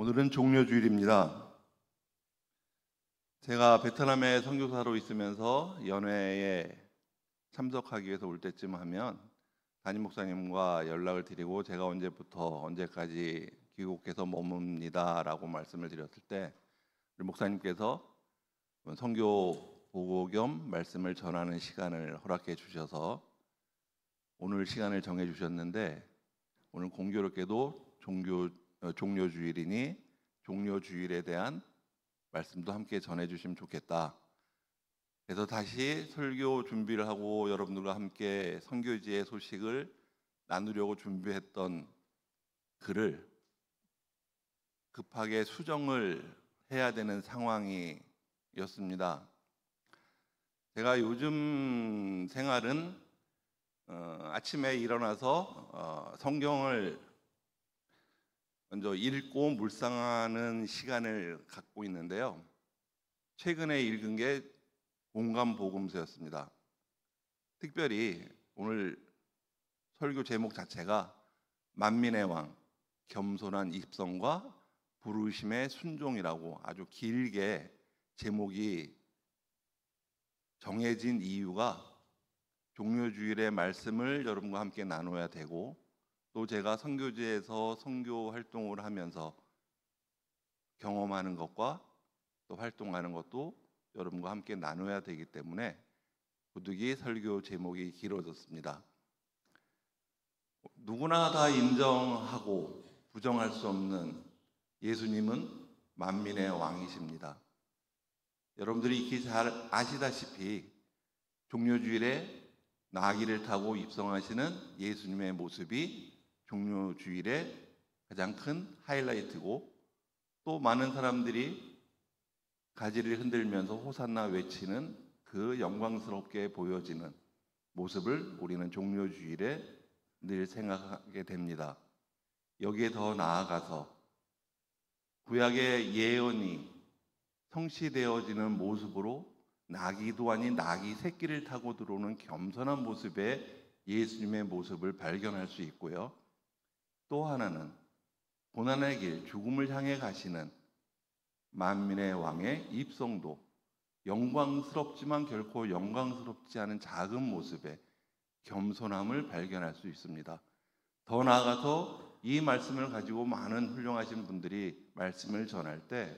오늘은 종료주일입니다. 제가 베트남에 선교사로 있으면서 연회에 참석하기 위해서 올 때쯤 하면 담임 목사님과 연락을 드리고 제가 언제부터 언제까지 귀국해서 머뭅니다라고 말씀을 드렸을 때 우리 목사님께서 선교 보고 겸 말씀을 전하는 시간을 허락해 주셔서 오늘 시간을 정해 주셨는데, 오늘 공교롭게도 종료주일이니 종료주일에 대한 말씀도 함께 전해주시면 좋겠다. 그래서 다시 설교 준비를 하고 여러분들과 함께 선교지의 소식을 나누려고 준비했던 글을 급하게 수정을 해야 되는 상황이었습니다. 제가 요즘 생활은 아침에 일어나서 성경을 먼저 읽고 묵상하는 시간을 갖고 있는데요. 최근에 읽은 게 공감복음서였습니다. 특별히 오늘 설교 제목 자체가 만민의 왕, 겸손한 입성과 부르심의 순종이라고 아주 길게 제목이 정해진 이유가 종료주일의 말씀을 여러분과 함께 나눠야 되고, 또 제가 선교지에서 선교 활동을 하면서 경험하는 것과 또 활동하는 것도 여러분과 함께 나눠야 되기 때문에 부득이 설교 제목이 길어졌습니다. 누구나 다 인정하고 부정할 수 없는 예수님은 만민의 왕이십니다. 여러분들이 익히 잘 아시다시피 종료주일에 나귀를 타고 입성하시는 예수님의 모습이 종료주일의 가장 큰 하이라이트고, 또 많은 사람들이 가지를 흔들면서 호산나 외치는 그 영광스럽게 보여지는 모습을 우리는 종료주일에 늘 생각하게 됩니다. 여기에 더 나아가서 구약의 예언이 성취되어지는 모습으로 나귀도 아닌 나귀 새끼를 타고 들어오는 겸손한 모습의 예수님의 모습을 발견할 수 있고요. 또 하나는 고난의 길, 죽음을 향해 가시는 만민의 왕의 입성도 영광스럽지만 결코 영광스럽지 않은 작은 모습의 겸손함을 발견할 수 있습니다. 더 나아가서 이 말씀을 가지고 많은 훌륭하신 분들이 말씀을 전할 때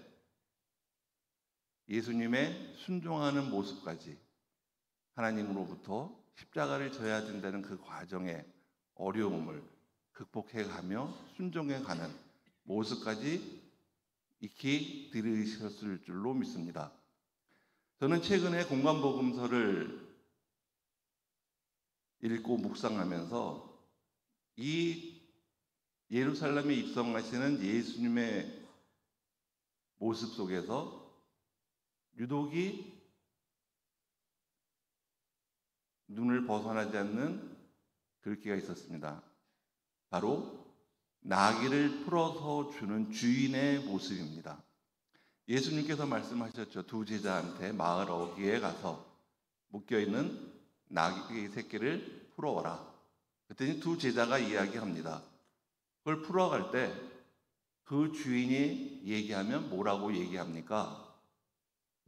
예수님의 순종하는 모습까지, 하나님으로부터 십자가를 져야 된다는 그 과정의 어려움을 극복해가며 순종해가는 모습까지 익히 들으셨을 줄로 믿습니다. 저는 최근에 공감복음서를 읽고 묵상하면서 이 예루살렘에 입성하시는 예수님의 모습 속에서 유독이 눈을 벗어나지 않는 글귀가 있었습니다. 바로 나귀를 풀어서 주는 주인의 모습입니다. 예수님께서 말씀하셨죠. 두 제자한테 마을 어귀에 가서 묶여있는 나귀 새끼를 풀어오라. 그랬더니 두 제자가 이야기합니다. 그걸 풀어갈 때 그 주인이 얘기하면 뭐라고 얘기합니까?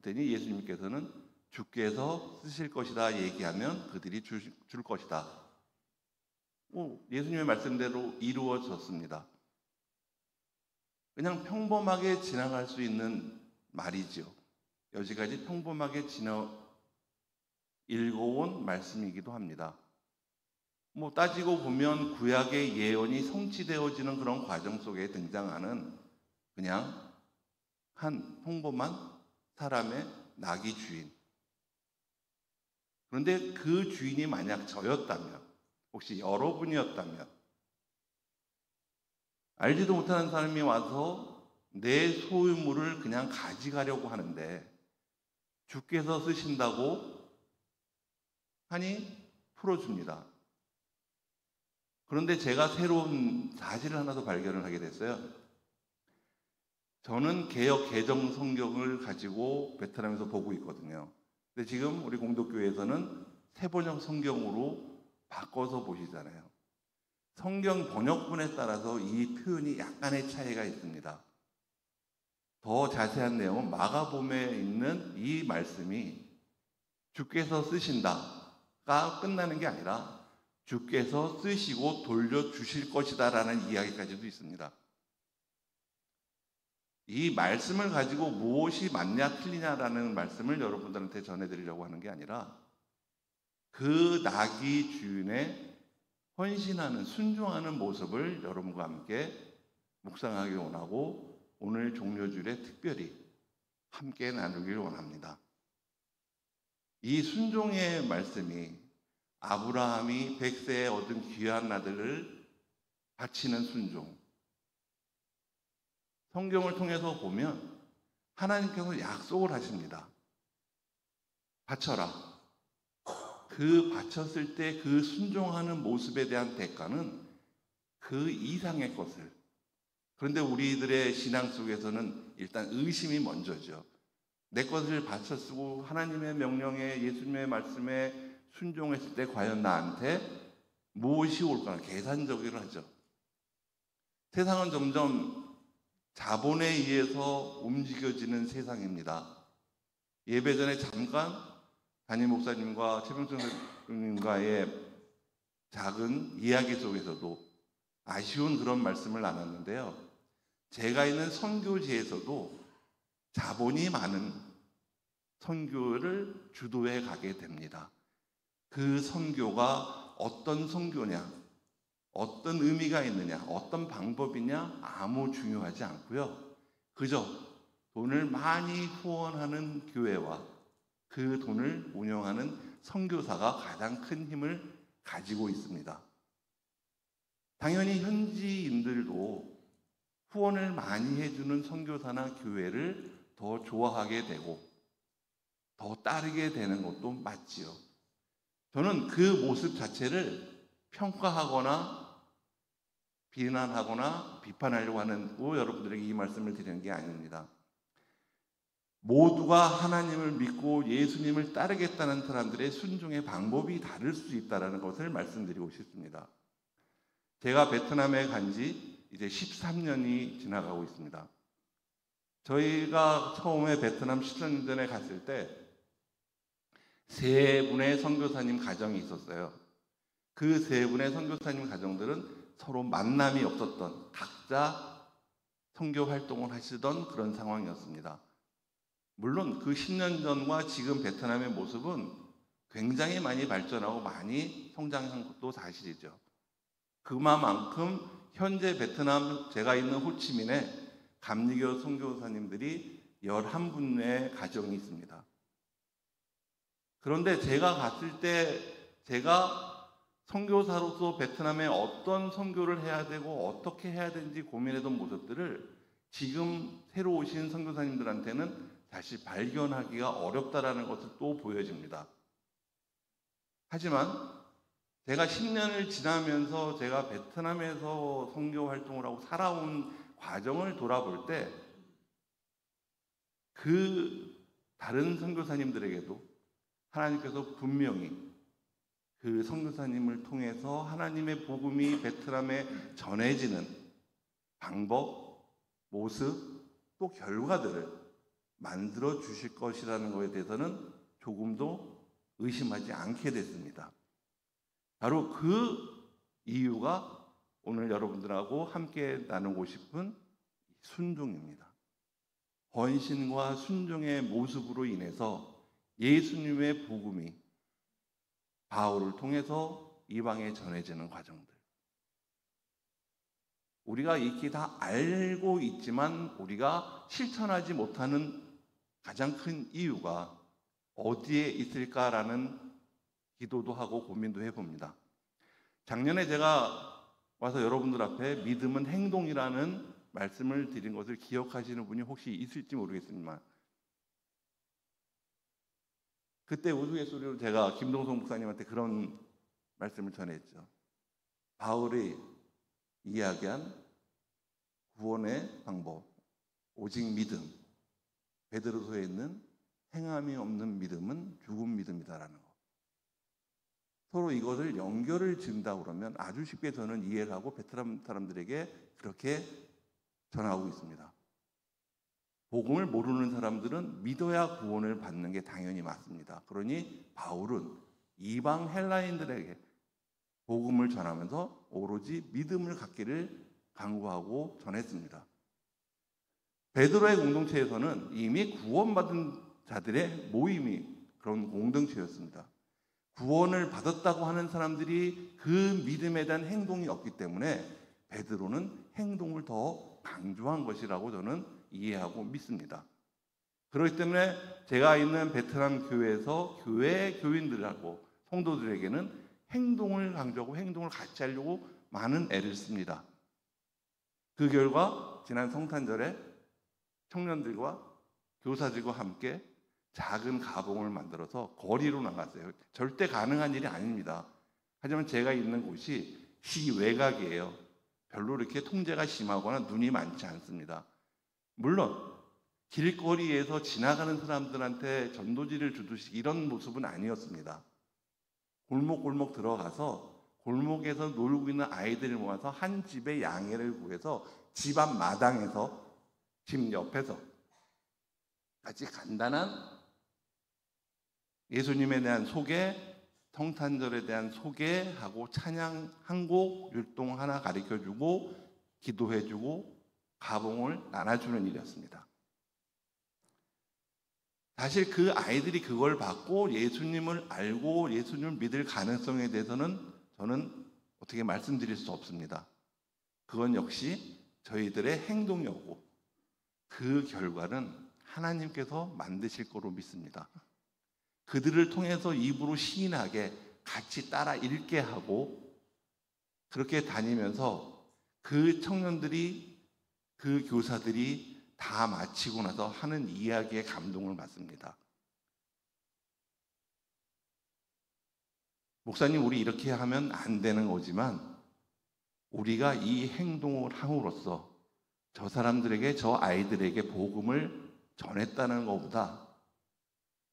그랬더니 예수님께서는 주께서 쓰실 것이다 얘기하면 그들이 줄 것이다. 예수님의 말씀대로 이루어졌습니다. 그냥 평범하게 지나갈 수 있는 말이죠. 여지까지 평범하게 읽어온 말씀이기도 합니다. 따지고 보면 구약의 예언이 성취되어지는 그런 과정 속에 등장하는 그냥 한 평범한 사람의 나귀 주인. 그런데 그 주인이 만약 저였다면, 혹시 여러분이었다면, 알지도 못하는 사람이 와서 내 소유물을 그냥 가져가려고 하는데 주께서 쓰신다고 하니 풀어줍니다. 그런데 제가 새로운 사실을 하나 더 발견을 하게 됐어요. 저는 개역 개정 성경을 가지고 베트남에서 보고 있거든요. 근데 지금 우리 공덕교회에서는 새번역 성경으로 바꿔서 보시잖아요. 성경 번역본에 따라서 이 표현이 약간의 차이가 있습니다. 더 자세한 내용은 마가복음에 있는 이 말씀이 주께서 쓰신다가 끝나는 게 아니라 주께서 쓰시고 돌려주실 것이다라는 이야기까지도 있습니다. 이 말씀을 가지고 무엇이 맞냐 틀리냐라는 말씀을 여러분들한테 전해드리려고 하는 게 아니라 그 나귀 주인의 헌신하는, 순종하는 모습을 여러분과 함께 묵상하기 원하고 오늘 종료주일에 특별히 함께 나누기를 원합니다. 이 순종의 말씀이 아브라함이 100세에 얻은 귀한 아들을 바치는 순종, 성경을 통해서 보면 하나님께서 약속을 하십니다. 바쳐라. 그 바쳤을 때 그 순종하는 모습에 대한 대가는 그 이상의 것을, 그런데 우리들의 신앙 속에서는 일단 의심이 먼저죠. 내 것을 바쳐 쓰고 하나님의 명령에, 예수님의 말씀에 순종했을 때 과연 나한테 무엇이 올까 계산적으로 하죠. 세상은 점점 자본에 의해서 움직여지는 세상입니다. 예배 전에 잠깐 담임 목사님과 최병철 선생님과의 작은 이야기 속에서도 아쉬운 그런 말씀을 나눴는데요. 제가 있는 선교지에서도 자본이 많은 선교를 주도해 가게 됩니다. 그 선교가 어떤 선교냐, 어떤 의미가 있느냐, 어떤 방법이냐 아무 중요하지 않고요. 그저 돈을 많이 후원하는 교회와 그 돈을 운영하는 선교사가 가장 큰 힘을 가지고 있습니다. 당연히 현지인들도 후원을 많이 해주는 선교사나 교회를 더 좋아하게 되고 더 따르게 되는 것도 맞지요. 저는 그 모습 자체를 평가하거나 비난하거나 비판하려고 하는 여러분들에게 이 말씀을 드리는 게 아닙니다. 모두가 하나님을 믿고 예수님을 따르겠다는 사람들의 순종의 방법이 다를 수 있다는 것을 말씀드리고 싶습니다. 제가 베트남에 간 지 이제 13년이 지나가고 있습니다. 저희가 처음에 베트남 13년 전에 갔을 때 세 분의 선교사님 가정이 있었어요. 그 세 분의 선교사님 가정들은 서로 만남이 없었던, 각자 선교 활동을 하시던 그런 상황이었습니다. 물론 그 10년 전과 지금 베트남의 모습은 굉장히 많이 발전하고 많이 성장한 것도 사실이죠. 그만큼 현재 베트남, 제가 있는 호치민에 감리교 선교사님들이 11분의 가정이 있습니다. 그런데 제가 갔을 때 제가 선교사로서 베트남에 어떤 선교를 해야 되고 어떻게 해야 되는지 고민했던 모습들을 지금 새로 오신 선교사님들한테는 다시 발견하기가 어렵다라는 것을 또 보여집니다. 하지만 제가 10년을 지나면서 제가 베트남에서 선교 활동을 하고 살아온 과정을 돌아볼 때 그 다른 선교사님들에게도 하나님께서 분명히 그 선교사님을 통해서 하나님의 복음이 베트남에 전해지는 방법, 모습, 또 결과들을 만들어 주실 것이라는 것에 대해서는 조금도 의심하지 않게 됐습니다. 바로 그 이유가 오늘 여러분들하고 함께 나누고 싶은 순종입니다. 헌신과 순종의 모습으로 인해서 예수님의 복음이 바울을 통해서 이방에 전해지는 과정들. 우리가 익히 다 알고 있지만 우리가 실천하지 못하는 가장 큰 이유가 어디에 있을까라는 기도도 하고 고민도 해봅니다. 작년에 제가 와서 여러분들 앞에 믿음은 행동이라는 말씀을 드린 것을 기억하시는 분이 혹시 있을지 모르겠지만 그때 우스갯소리로 제가 김동성 목사님한테 그런 말씀을 전했죠. 바울이 이야기한 구원의 방법, 오직 믿음, 베드로서에 있는 행함이 없는 믿음은 죽은 믿음이다라는 거. 서로 이것을 연결을 지은다 그러면 아주 쉽게 저는 이해를 하고 베트남 사람들에게 그렇게 전하고 있습니다. 복음을 모르는 사람들은 믿어야 구원을 받는 게 당연히 맞습니다. 그러니 바울은 이방 헬라인들에게 복음을 전하면서 오로지 믿음을 갖기를 강구하고 전했습니다. 베드로의 공동체에서는 이미 구원받은 자들의 모임이 그런 공동체였습니다. 구원을 받았다고 하는 사람들이 그 믿음에 대한 행동이 없기 때문에 베드로는 행동을 더 강조한 것이라고 저는 이해하고 믿습니다. 그렇기 때문에 제가 있는 베트남 교회에서 교회 교인들하고 성도들에게는 행동을 강조하고 행동을 같이 하려고 많은 애를 씁니다. 그 결과 지난 성탄절에 청년들과 교사들과 함께 작은 가봉을 만들어서 거리로 나갔어요. 절대 가능한 일이 아닙니다. 하지만 제가 있는 곳이 시외곽이에요. 별로 이렇게 통제가 심하거나 눈이 많지 않습니다. 물론 길거리에서 지나가는 사람들한테 전도지를 주듯이 이런 모습은 아니었습니다. 골목골목 들어가서 골목에서 놀고 있는 아이들을 모아서 한 집에 양해를 구해서 집 앞 마당에서 집 옆에서 아주 간단한 예수님에 대한 소개, 성탄절에 대한 소개하고 찬양 한 곡, 율동 하나 가르쳐주고 기도해주고 가봉을 나눠주는 일이었습니다. 사실 그 아이들이 그걸 받고 예수님을 알고 예수님을 믿을 가능성에 대해서는 저는 어떻게 말씀드릴 수 없습니다. 그건 역시 저희들의 행동이었고 그 결과는 하나님께서 만드실 거로 믿습니다. 그들을 통해서 입으로 시인하게 같이 따라 읽게 하고 그렇게 다니면서 그 청년들이 그 교사들이 다 마치고 나서 하는 이야기에 감동을 받습니다. 목사님, 우리 이렇게 하면 안 되는 거지만 우리가 이 행동을 함으로써 저 사람들에게, 저 아이들에게 복음을 전했다는 것보다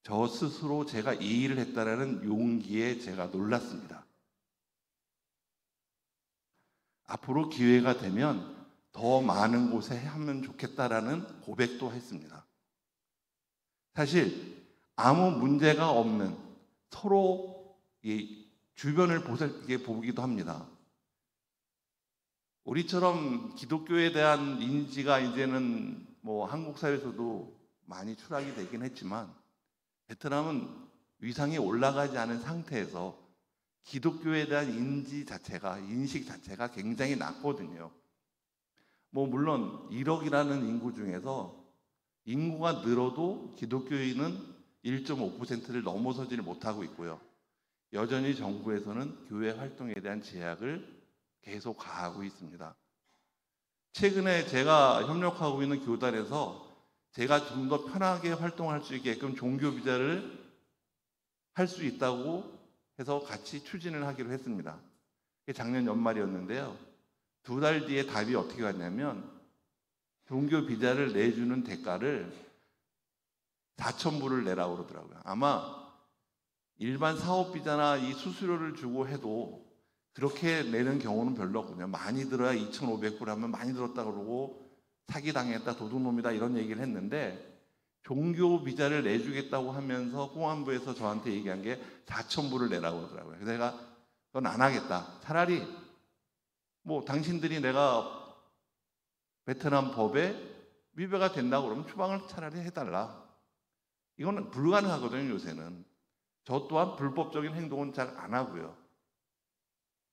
저 스스로 제가 이 일을 했다는 용기에 제가 놀랐습니다. 앞으로 기회가 되면 더 많은 곳에 하면 좋겠다라는 고백도 했습니다. 사실 아무 문제가 없는 서로 이 주변을 보기도 합니다. 우리처럼 기독교에 대한 인지가 이제는 뭐 한국 사회에서도 많이 추락이 되긴 했지만 베트남은 위상이 올라가지 않은 상태에서 기독교에 대한 인식 자체가 굉장히 낮거든요. 뭐 물론 1억이라는 인구 중에서 인구가 늘어도 기독교인은 1.5%를 넘어서지를 못하고 있고요. 여전히 정부에서는 교회 활동에 대한 제약을 계속 가하고 있습니다. 최근에 제가 협력하고 있는 교단에서 제가 좀 더 편하게 활동할 수 있게끔 종교 비자를 할 수 있다고 해서 같이 추진을 하기로 했습니다. 작년 연말이었는데요. 2달 뒤에 답이 어떻게 왔냐면 종교 비자를 내주는 대가를 4,000불을 내라고 그러더라고요. 아마 일반 사업 비자나 이 수수료를 주고 해도 그렇게 내는 경우는 별로 없거든요. 많이 들어야 2,500불 하면 많이 들었다 그러고 사기당했다, 도둑놈이다 이런 얘기를 했는데 종교 비자를 내주겠다고 하면서 공안부에서 저한테 얘기한 게 4,000불을 내라고 그러더라고요. 그래서 제가 그건 안 하겠다. 차라리 뭐 당신들이 내가 베트남 법에 위배가 된다고 그러면 추방을 차라리 해달라. 이거는 불가능하거든요, 요새는. 저 또한 불법적인 행동은 잘 안 하고요.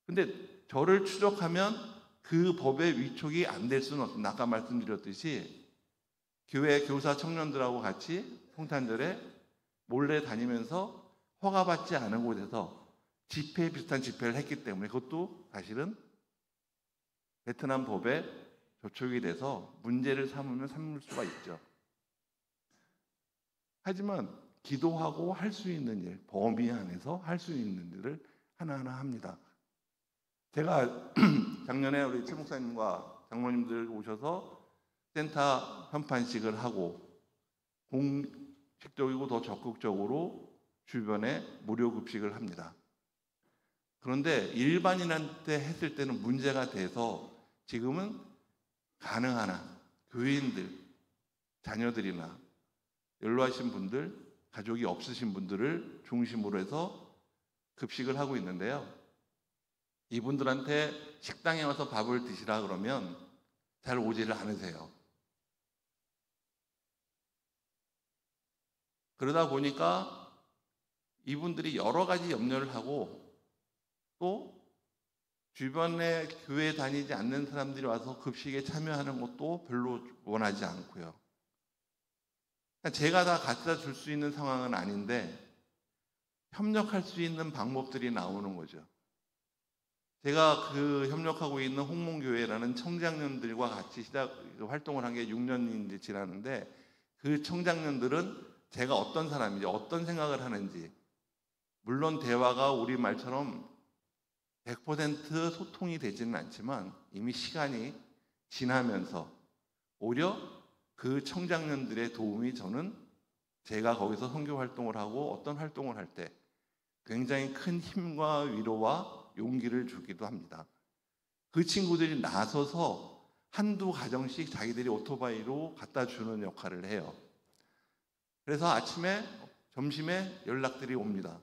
근데 저를 추적하면 그 법의 위촉이 안 될 수는 없습니다. 아까 말씀드렸듯이 교회 교사 청년들하고 같이 성탄절에 몰래 다니면서 허가받지 않은 곳에서 집회 비슷한 집회를 했기 때문에 그것도 사실은 베트남 법에 저촉이 돼서 문제를 삼을 수가 있죠. 하지만 기도하고 할 수 있는 일, 범위 안에서 할 수 있는 일을 하나하나 합니다. 제가 작년에 우리 최 목사님과 장로님들 오셔서 센터 현판식을 하고 공식적이고 더 적극적으로 주변에 무료 급식을 합니다. 그런데 일반인한테 했을 때는 문제가 돼서 지금은 가능한 한 교인들, 자녀들이나 연로하신 분들, 가족이 없으신 분들을 중심으로 해서 급식을 하고 있는데요. 이분들한테 식당에 와서 밥을 드시라 그러면 잘 오지를 않으세요. 그러다 보니까 이분들이 여러 가지 염려를 하고 또 주변에 교회 다니지 않는 사람들이 와서 급식에 참여하는 것도 별로 원하지 않고요. 제가 다 갖다 줄 수 있는 상황은 아닌데 협력할 수 있는 방법들이 나오는 거죠. 제가 그 협력하고 있는 홍문교회라는 청장년들과 같이 활동을 한 게 6년이 지났는데 그 청장년들은 제가 어떤 사람인지 어떤 생각을 하는지, 물론 대화가 우리말처럼 100% 소통이 되지는 않지만 이미 시간이 지나면서 오히려 그 청장년들의 도움이 저는 제가 거기서 선교 활동을 하고 어떤 활동을 할 때 굉장히 큰 힘과 위로와 용기를 주기도 합니다. 그 친구들이 나서서 한두 가정씩 자기들이 오토바이로 갖다 주는 역할을 해요. 그래서 아침에, 점심에 연락들이 옵니다.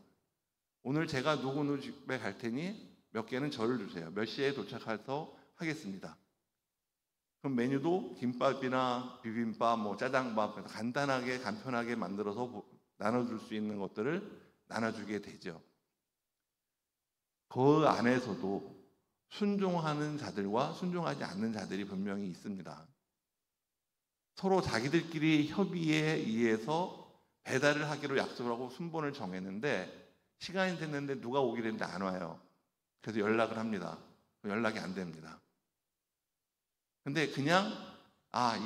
오늘 제가 누구 집에 갈 테니 몇 개는 저를 주세요. 몇 시에 도착해서 하겠습니다. 그럼 메뉴도 김밥이나 비빔밥, 짜장밥 간단하게 간편하게 만들어서 나눠줄 수 있는 것들을 나눠주게 되죠. 그 안에서도 순종하는 자들과 순종하지 않는 자들이 분명히 있습니다. 서로 자기들끼리 협의에 의해서 배달을 하기로 약속을 하고 순번을 정했는데 시간이 됐는데 누가 오기로 했는데 안 와요. 그래서 연락을 합니다. 연락이 안 됩니다. 근데 그냥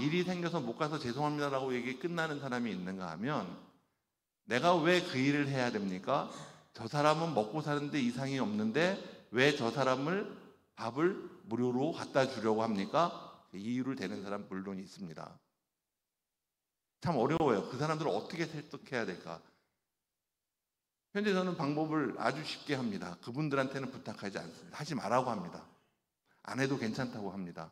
일이 생겨서 못 가서 죄송합니다라고 얘기 끝나는 사람이 있는가 하면 내가 왜 그 일을 해야 됩니까? 저 사람은 먹고 사는데 이상이 없는데 왜 저 사람을 밥을 무료로 갖다 주려고 합니까? 이유를 대는 사람 물론 있습니다. 참 어려워요. 그 사람들을 어떻게 설득해야 될까? 현재 저는 방법을 아주 쉽게 합니다. 그분들한테는 부탁하지 않습니다. 하지 말라고 합니다. 안 해도 괜찮다고 합니다.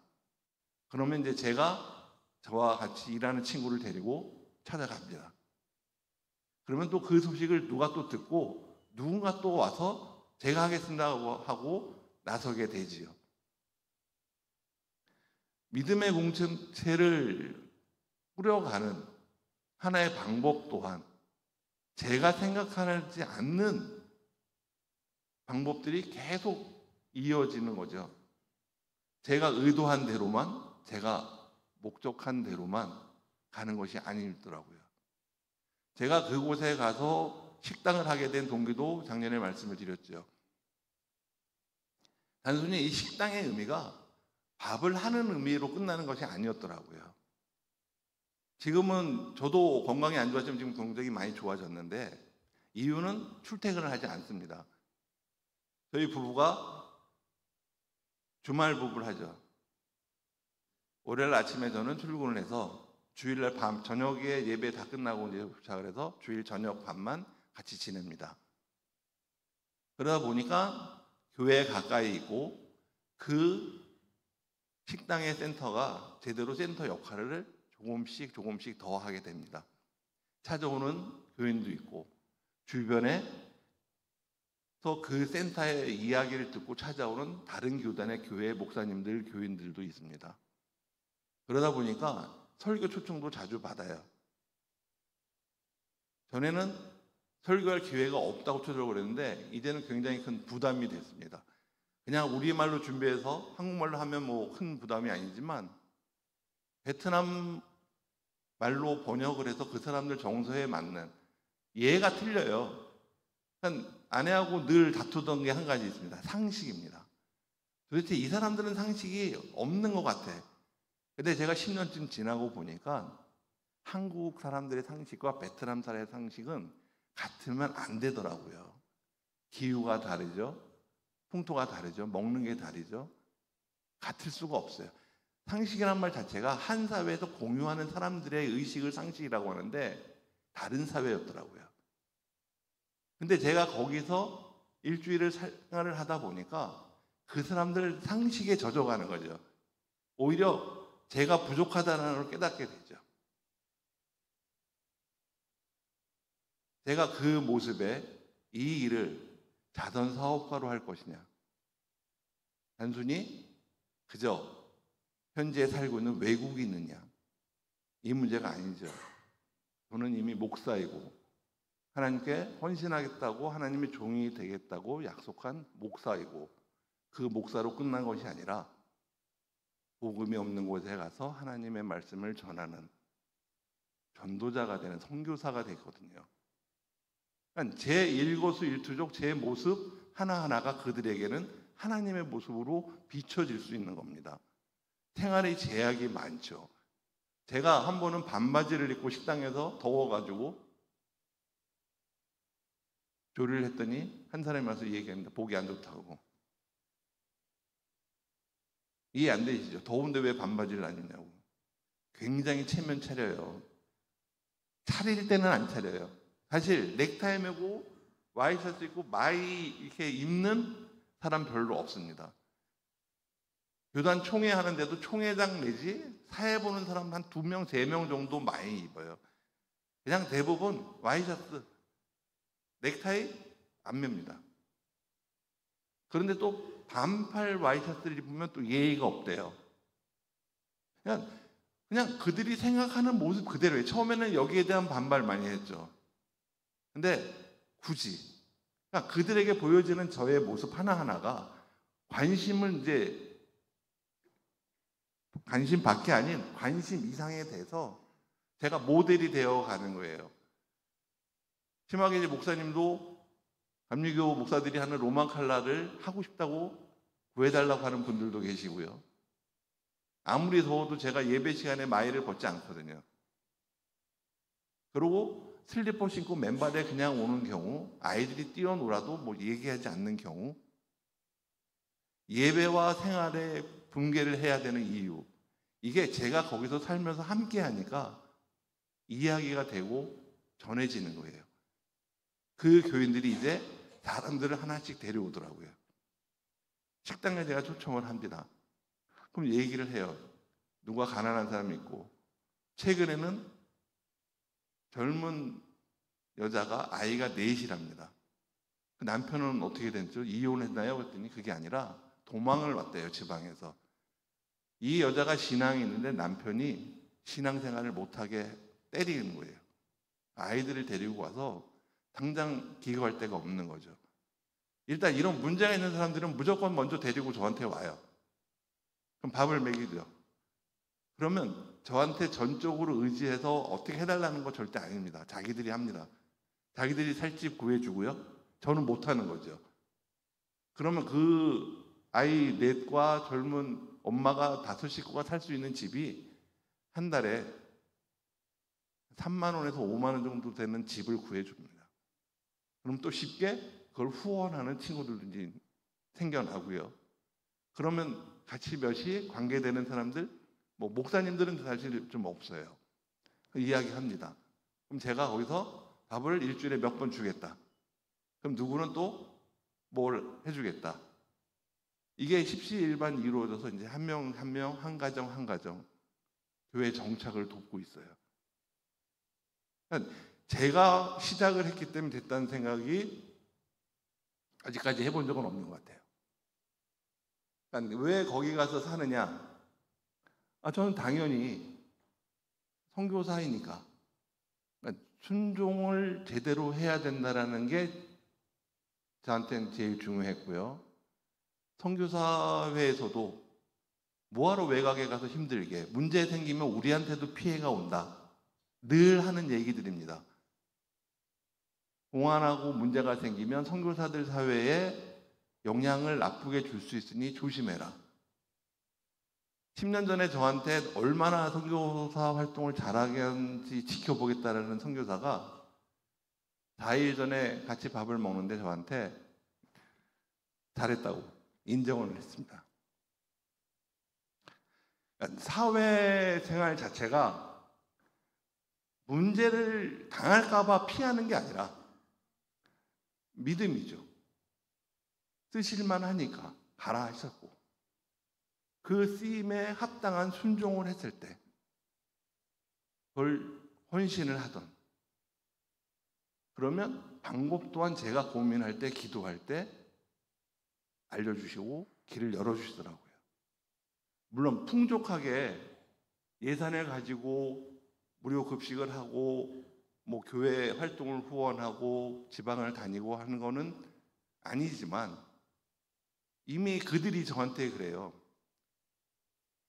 그러면 이제 제가 저와 같이 일하는 친구를 데리고 찾아갑니다. 그러면 또 그 소식을 누가 또 듣고 누군가 또 와서 제가 하겠습니다 하고 나서게 되지요. 믿음의 공동체를 꾸려가는 하나의 방법 또한 제가 생각하지 않는 방법들이 계속 이어지는 거죠. 제가 의도한 대로만, 제가 목적한 대로만 가는 것이 아니더라고요. 제가 그곳에 가서 식당을 하게 된 동기도 작년에 말씀을 드렸죠. 단순히 이 식당의 의미가 밥을 하는 의미로 끝나는 것이 아니었더라고요. 지금은 저도 건강이 안 좋아지면 지금 굉장히 많이 좋아졌는데 이유는 출퇴근을 하지 않습니다. 저희 부부가 주말 부부를 하죠. 월요일 아침에 저는 출근을 해서 주일날 밤 저녁에 예배 다 끝나고 이제 도착을 해서 주일 저녁 밤만 같이 지냅니다. 그러다 보니까 교회에 가까이 있고 그 식당의 센터가 제대로 센터 역할을 조금씩 더 하게 됩니다. 찾아오는 교인도 있고 주변에 그 센터의 이야기를 듣고 찾아오는 다른 교단의 교회 목사님들, 교인들도 있습니다. 그러다 보니까 설교 초청도 자주 받아요. 전에는 설교할 기회가 없다고 초청을 그랬는데 이제는 굉장히 큰 부담이 됐습니다. 그냥 우리말로 준비해서 한국말로 하면 큰 부담이 아니지만 베트남 말로 번역을 해서 그 사람들 정서에 맞는, 예가 틀려요. 아내하고 늘 다투던 게 한 가지 있습니다. 상식입니다. 도대체 이 사람들은 상식이 없는 것 같아. 근데 제가 10년쯤 지나고 보니까 한국 사람들의 상식과 베트남 사람의 상식은 같으면 안 되더라고요. 기후가 다르죠. 풍토가 다르죠. 먹는 게 다르죠. 같을 수가 없어요. 상식이란 말 자체가 한 사회에서 공유하는 사람들의 의식을 상식이라고 하는데 다른 사회였더라고요. 근데 제가 거기서 일주일을 생활을 하다 보니까 그 사람들 상식에 젖어가는 거죠. 오히려 제가 부족하다는 걸 깨닫게 되죠. 제가 그 모습에 이 일을 자선 사업가로 할 것이냐, 단순히 그저 현재 살고 있는 외국인이냐, 이 문제가 아니죠. 저는 이미 목사이고 하나님께 헌신하겠다고, 하나님의 종이 되겠다고 약속한 목사이고, 그 목사로 끝난 것이 아니라 복음이 없는 곳에 가서 하나님의 말씀을 전하는 전도자가 되는 선교사가 되거든요. 그러니까 제 일거수일투족, 제 모습 하나하나가 그들에게는 하나님의 모습으로 비춰질 수 있는 겁니다. 생활의 제약이 많죠. 제가 한 번은 반바지를 입고 식당에서 더워가지고 조리를 했더니 한 사람이 와서 얘기합니다. 보기 안 좋다고. 이해 안 되시죠? 더운데 왜 반바지를 안 입냐고. 굉장히 체면 차려요. 차릴 때는 안 차려요. 사실 넥타이 매고 와이셔츠 입고 마이 이렇게 입는 사람 별로 없습니다. 교단 총회 하는데도 총회장 내지 사회 보는 사람 한 2명, 3명 정도 많이 입어요. 그냥 대부분 와이셔츠, 넥타이 안 맵니다. 그런데 또 반팔 와이셔츠를 입으면 또 예의가 없대요. 그냥 그들이 생각하는 모습 그대로예요. 처음에는 여기에 대한 반발 많이 했죠. 근데 굳이 그러니까 그들에게 보여지는 저의 모습 하나하나가 관심을 이제 관심 밖이 아닌 관심 이상에 대해서 제가 모델이 되어 가는 거예요. 심하게 이제 목사님도 감리교 목사들이 하는 로만 칼라를 하고 싶다고 구해달라고 하는 분들도 계시고요. 아무리 더워도 제가 예배 시간에 마이를 벗지 않거든요. 그리고 슬리퍼 신고 맨발에 그냥 오는 경우, 아이들이 뛰어놀아도 뭐 얘기하지 않는 경우, 예배와 생활의 분개를 해야 되는 이유, 이게 제가 거기서 살면서 함께 하니까 이야기가 되고 전해지는 거예요. 그 교인들이 이제 사람들을 하나씩 데려오더라고요. 식당에 제가 초청을 합니다. 그럼 얘기를 해요. 누가 가난한 사람이 있고, 최근에는 젊은 여자가 아이가 넷이랍니다. 그 남편은 어떻게 됐죠? 이혼했나요? 그랬더니 그게 아니라 도망을 왔대요, 지방에서. 이 여자가 신앙이 있는데 남편이 신앙생활을 못하게 때리는 거예요. 아이들을 데리고 와서 당장 기거할 데가 없는 거죠. 일단 이런 문제가 있는 사람들은 무조건 먼저 데리고 저한테 와요. 그럼 밥을 먹이죠. 그러면 저한테 전적으로 의지해서 어떻게 해달라는 거 절대 아닙니다. 자기들이 합니다. 자기들이 살 집 구해주고요. 저는 못하는 거죠. 그러면 그 아이 넷과 젊은 엄마가 5 식구가 살 수 있는 집이 한 달에 3만 원에서 5만 원 정도 되는 집을 구해줍니다. 그럼 또 쉽게 그걸 후원하는 친구들이 생겨나고요. 그러면 같이 몇이 관계되는 사람들, 뭐 목사님들은 사실 좀 없어요. 이야기합니다. 그럼 제가 거기서 밥을 일주일에 몇 번 주겠다. 그럼 누구는 또 뭘 해주겠다. 이게 십시일반 이루어져서 이제 한 명 한 명, 한 가정 한 가정 교회 정착을 돕고 있어요. 그러니까 제가 시작을 했기 때문에 됐다는 생각이 아직까지 해본 적은 없는 것 같아요. 그러니까 왜 거기 가서 사느냐? 저는 당연히 선교사이니까 그러니까 순종을 제대로 해야 된다라는 게 저한테는 제일 중요했고요. 선교사회에서도 뭐하러 외곽에 가서 힘들게, 문제 생기면 우리한테도 피해가 온다. 늘 하는 얘기들입니다. 공안하고 문제가 생기면 선교사들 사회에 영향을 나쁘게 줄 수 있으니 조심해라. 10년 전에 저한테 얼마나 선교사 활동을 잘하게 하는지 지켜보겠다는 선교사가 4일 전에 같이 밥을 먹는데 저한테 잘했다고 인정을 했습니다. 그러니까 사회생활 자체가 문제를 당할까 봐 피하는 게 아니라 믿음이죠. 쓰실만 하니까 가라 하셨고 그 쓰임에 합당한 순종을 했을 때 그걸 헌신을 하던 그러면 방법 또한 제가 고민할 때, 기도할 때 알려주시고 길을 열어주시더라고요. 물론 풍족하게 예산을 가지고 무료 급식을 하고 뭐 교회 활동을 후원하고 지방을 다니고 하는 거는 아니지만 이미 그들이 저한테 그래요.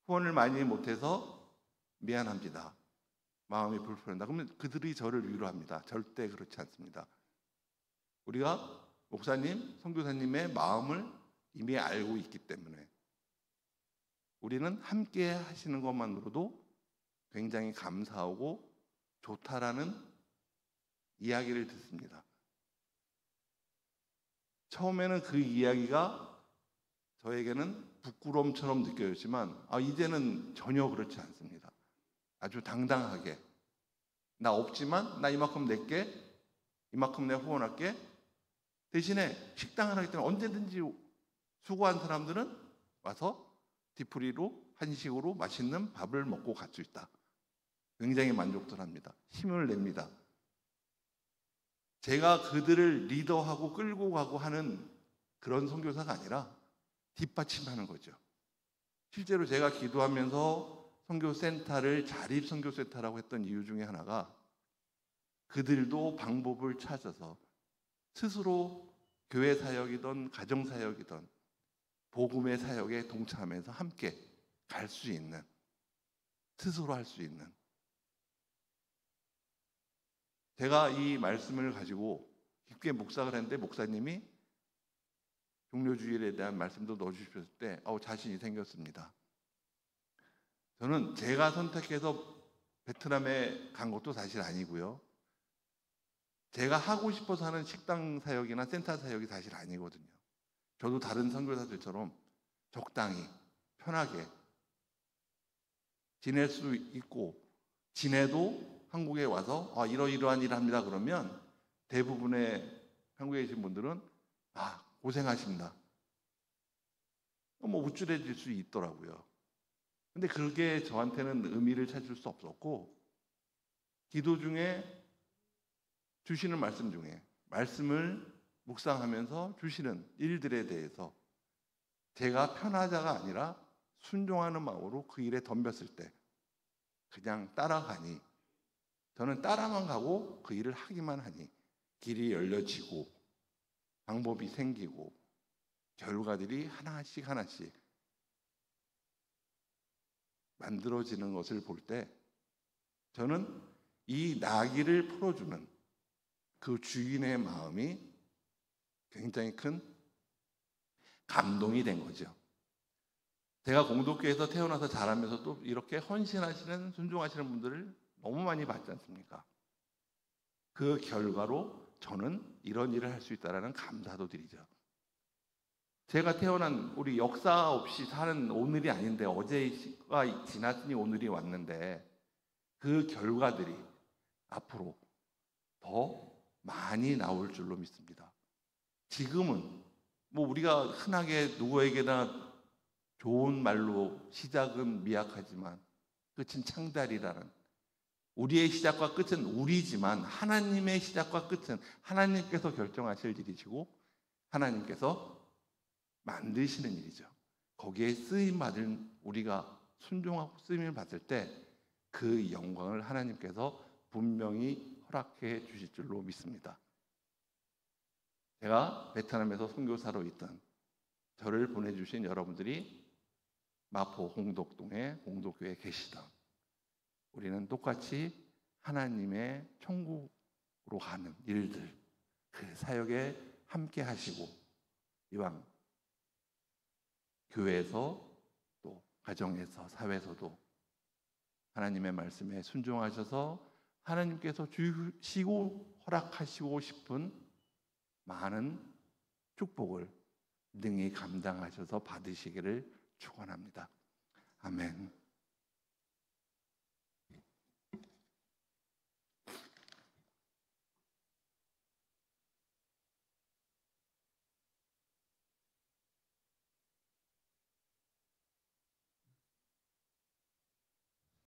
후원을 많이 못해서 미안합니다. 마음이 불편하다. 그러면 그들이 저를 위로합니다. 절대 그렇지 않습니다. 우리가 목사님, 선교사님의 마음을 이미 알고 있기 때문에 우리는 함께 하시는 것만으로도 굉장히 감사하고 좋다라는 이야기를 듣습니다. 처음에는 그 이야기가 저에게는 부끄러움처럼 느껴졌지만 이제는 전혀 그렇지 않습니다. 아주 당당하게 나 없지만 나 이만큼 낼게, 이만큼 내가 후원할게. 대신에 식당을 하기 때문에 언제든지 수고한 사람들은 와서 디프리로 한식으로 맛있는 밥을 먹고 갈 수 있다. 굉장히 만족들 합니다. 힘을 냅니다. 제가 그들을 리더하고 끌고 가고 하는 그런 선교사가 아니라 뒷받침하는 거죠. 실제로 제가 기도하면서 선교센터를 자립선교센터라고 했던 이유 중에 하나가 그들도 방법을 찾아서 스스로 교회 사역이든 가정 사역이든 복음의 사역에 동참해서 함께 갈 수 있는, 스스로 할 수 있는. 제가 이 말씀을 가지고 깊게 묵상을 했는데 목사님이 종료주일에 대한 말씀도 넣어주셨을 때 자신이 생겼습니다. 저는 제가 선택해서 베트남에 간 것도 사실 아니고요. 제가 하고 싶어서 하는 식당 사역이나 센터 사역이 사실 아니거든요. 저도 다른 선교사들처럼 적당히 편하게 지낼 수 있고, 지내도 한국에 와서 이러이러한 일을 합니다 그러면 대부분의 한국에 계신 분들은 고생하십니다. 뭐 우쭐해질 수 있더라고요. 근데 그게 저한테는 의미를 찾을 수 없었고, 기도 중에 주시는 말씀 중에 말씀을 묵상하면서 주시는 일들에 대해서 제가 편하자가 아니라 순종하는 마음으로 그 일에 덤볐을 때 그냥 따라가니, 저는 따라만 가고 그 일을 하기만 하니 길이 열려지고 방법이 생기고 결과들이 하나씩 하나씩 만들어지는 것을 볼 때 저는 이 나귀를 풀어주는 그 주인의 마음이 굉장히 큰 감동이 된 거죠. 제가 공동교회에서 태어나서 자라면서 또 이렇게 헌신하시는, 순종하시는 분들을 너무 많이 봤지 않습니까? 그 결과로 저는 이런 일을 할 수 있다는 감사도 드리죠. 제가 태어난 우리 역사 없이 사는 오늘이 아닌데, 어제가 지났으니 오늘이 왔는데 그 결과들이 앞으로 더 많이 나올 줄로 믿습니다. 지금은 뭐 우리가 흔하게 누구에게나 좋은 말로 시작은 미약하지만 끝은 창달이라는, 우리의 시작과 끝은 우리지만 하나님의 시작과 끝은 하나님께서 결정하실 일이시고 하나님께서 만드시는 일이죠. 거기에 쓰임받은 우리가 순종하고 쓰임을 받을 때 그 영광을 하나님께서 분명히 허락해 주실 줄로 믿습니다. 제가 베트남에서 선교사로 있던 저를 보내주신 여러분들이 마포 홍덕동에 공동교회에 계시던, 우리는 똑같이 하나님의 천국으로 가는 일들, 그 사역에 함께 하시고 이왕 교회에서 또 가정에서 사회에서도 하나님의 말씀에 순종하셔서 하나님께서 주시고 허락하시고 싶은 많은 축복을 능히 감당하셔서 받으시기를 축원합니다. 아멘.